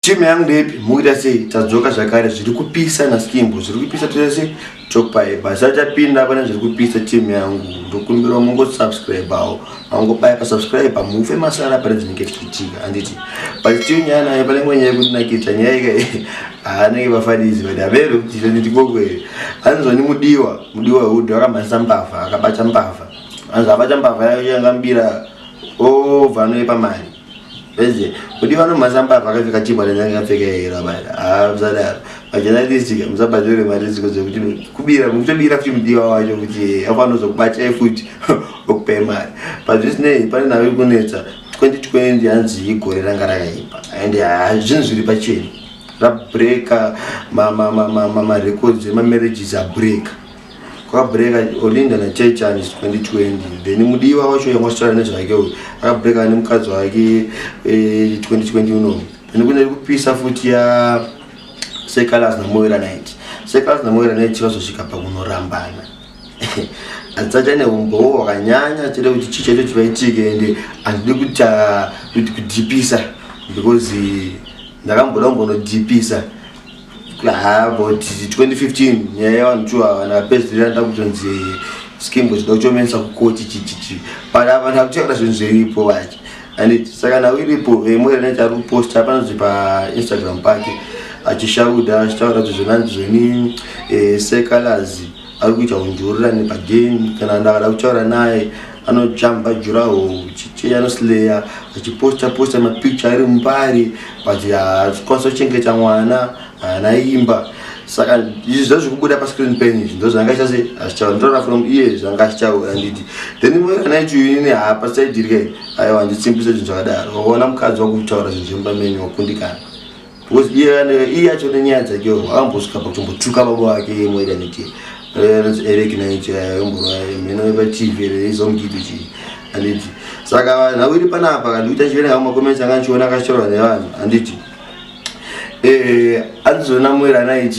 Timu yangu ndepi Moira sei tadzoka zvakare zviri kupisa na skimbo zviri kupisa tose chopai basa chapinda pana zviri kupisa timu yangu ndokumbira mungo subscribe awo angobaya pa subscribe mufe masara pare dzinenge tichitika anditi but timu yana yapale mwenye kuti nakita nyaya anenge vafanizi vadavero nditi kokwe anzoni mudiwa hudho akamanisa mbavha akabata mbavha anza abata mbavha yangambira vano pamani Beze, mudiwa no Masimba vakafika chimba lenanga pfeka hera baya. Mzadaro. Majournalistic mzabadore mariziko zokuti kubira mutobira kuti mudiwa wacho kuti afanozo kubata futhi okupe mali. But this name pane nawe kunetsa 2020 yanzi igore ranga rakaipa. And zvinhu zviri pacheni. Ra breaker ma records ma marriages are break. Kwa breaker Olinda na church and 2020 then mudiwa wacho yamosara nezvake akabreaka nemukadzi wake 2020 uno then kune kupisa futhi ya Calaz na Moira night Calaz na Moira night vazosvika pakunorambana atsacha neumbo wakanyanya tiri kuti chicheto chivaitike ende andidi kuti kudipisa because ndakamboda kumbonodipisa but 2015 nyaya vantu ava peziranda kutonzi skimbo zvidochomensa kukoti chichichi para vanhu vakuchekera zvinhu zviripo vachi and saka nawo iripo Moira neti ari kuposta panonzi paInstagram pake achishauda achitaura kuti zvonanzvoni Calaz ari kuita unjurirani pagame kana ndakada kutaura naye anojamba juraho chichi anoslaya achiposta mapicture ari mubari but akwanisa kuchengeta mwana naimba saka izvo zvikubuda pa screen pen izvo ndo zvanga chase achichaura from years zvanga achichaura nditi then Moira night yini hapa side rike aiwa nditsimbise zvinhu zvakadaro waona mukadzi wakutaura zvinhu zvembameni wakundikana because iye yacho nenyaya dzake wakambosvika pakutombotuka baba wake Moira night Eric night meno pa TV izomgidi anditi saka nawe iri panapa kandiita chiverenga makomenti angachiona akachichaura nevanhu anditi anzona Moira night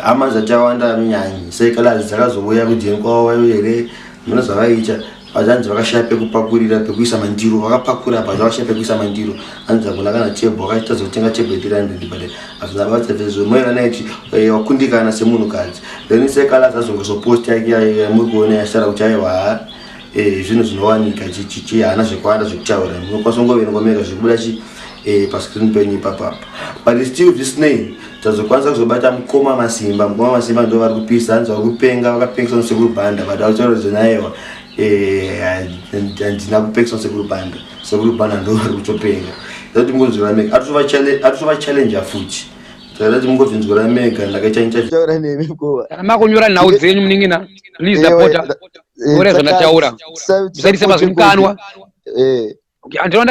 amaza chawanda minyanyi Calaz dzakazouya kudini kwawo here mino zvavaita vazanzi vakashaya pekupakurira pekuisa mandiro vakapakura apa zvavashaya pekuisa mandiro anza kuna kana tebho akaita zotenga tebho yetirandedi but azvina vatsatezo Moira night wakundikana semunhukadzi then Calaz azongozopost yake muri kuona yashara kuti aiwa zvinhu zvinowanika chichi hana zvekwanda zvekutaura munokwanisa kungoverengomeka zvikubuda pa screen pen ipapa but still this name tazokwanisa kuzobata Mukoma Masimba ndo vari kupisa anzi vari kupenga vakapengesa Sekuru Banda but autaura zvenayewa handina kupengesa Sekuru Banda ndo vari kutopenga zati mungonzwirameka atova challenge futhi tazati mungonzwirameka ndakaita interview nemi Mukoma kana makunyora nhau dzenyu muningina please supporta ore zvandataura musaise mazvikanwa okay andino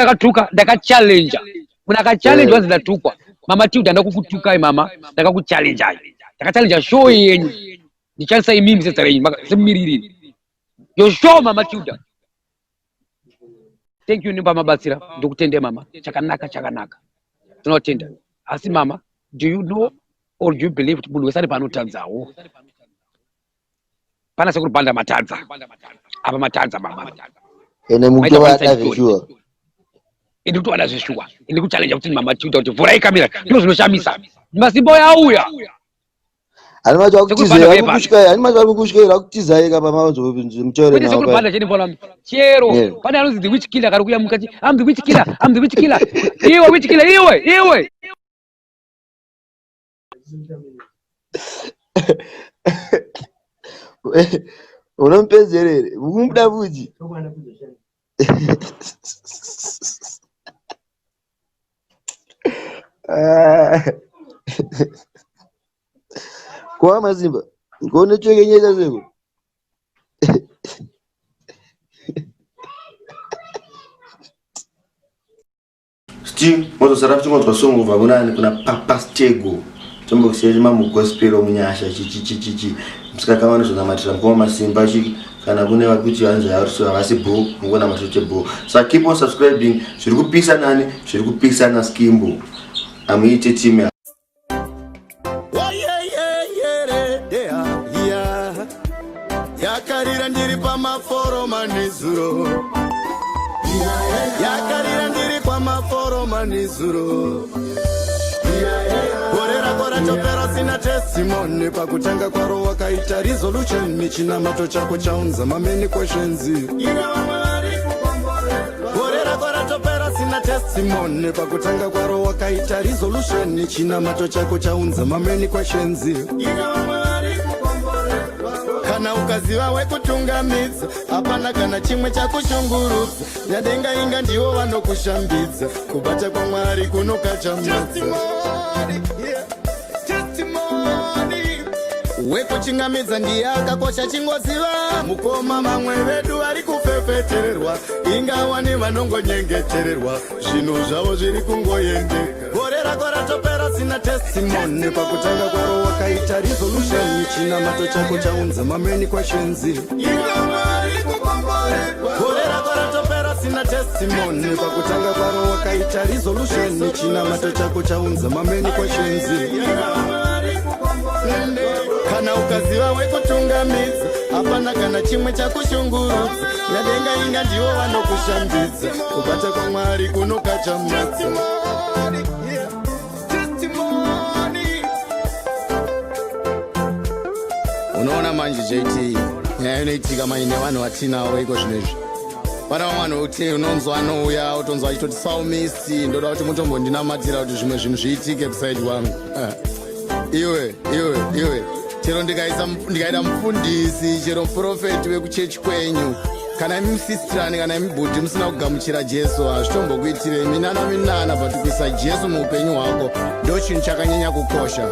ndakachallenge kuna challenge wanzi ndatukwa mama Tilda ndakukutukai mama ndakakuchallenge ndakachallenge show yenyu ndichalisa imimi setsarei semiriri yo show mama Tilda thank you nimba mabatsira ndokutende mama chakanaka tinotenda asi mama do you know or do you believe kuti munhu wesari panotadzawo pana Sekuru Banda matadza apa matadza mama ene muntu wakazvishua ndi kuti wada zvishua ndi kuchallenge kuti mama Tilda kuti vhura ikamera ndizvo zvinoshamisa Masimba yauya ani macho akukusvikaira kutizayika pamaonzo mutaure nawo Sekuru Banda cheni bola chero pane anonzi the witch killer kari kuya mukati I'm the witch killer iwe witch killer iwe unompezerere ukumuda buji kwa Masimba ngone cheke nyeza zeko still motosara kuti ngotsongo vabonani kuna papa stego tombo kusema mu gospel omunyasha chichi msikakawani zona matira Mukoma Masimba kana kune vakuti vanzi yaruso avasi bho ngona mashoche bho so keep on subscribing zviri kupisa nani zviri kupisa na skimbo amuite team yakarira ndiri pamaforoma nezuro yakarira ndiri pamaforoma nezuro testimony pakutanga kwaro wakaita resolution michinamato chako chaunza mameni questions gorera kwaratopera sina testimony pakutanga kwaro wakaita resolution chinamato chako chaunza mameni questions kana ukaziva wekutungamidza hapana kana chimwe chakushungurudza nyadenga inga ndivo vanokushambidza kubata kwaMwari kunokachamadza wekuchingamidza ndiye akakosha chingoziva Mukoma mamwe vedu vari kufefetererwa ingawa nevanongonyengetererwa zvinhu zvavo zviri kungoyendeka gore rako ratopera sina testimony pakutanga kwaro wakaita resolution chinamato chako chaunza mameni questions gore rako ratopera sina testimony pakutanga kwaro wakaita resolution chinamato chako chaunza mameni questions kana ukaziva wekutungamidza hapana kana chimwe chakushungurudza nyadenga inga ndivo vanokushambidza kubata kwaMwari kunokachamadza unoona manje JT nyaya inoitika manje nevanhu vatinavo iko zvinezvi pana vanhu kuti unonzwa anouya utonzwa achitoti psalmist ndoda kuti mutombondinamatira kuti zvimwe zvinhu zviitike beside wangu iwe chero ndikaita mufundisi chero muprofeti wekuchechi kwenyu kana imi musistrani kana imi bhudhi musina kugamuchira Jesu hazvitombokuitirei minana but kuisa Jesu muupenyu hwako ndo chinhu chakanyanya kukosha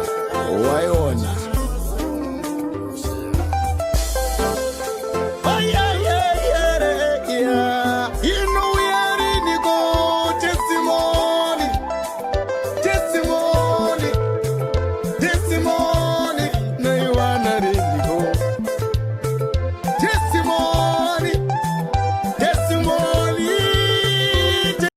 waiona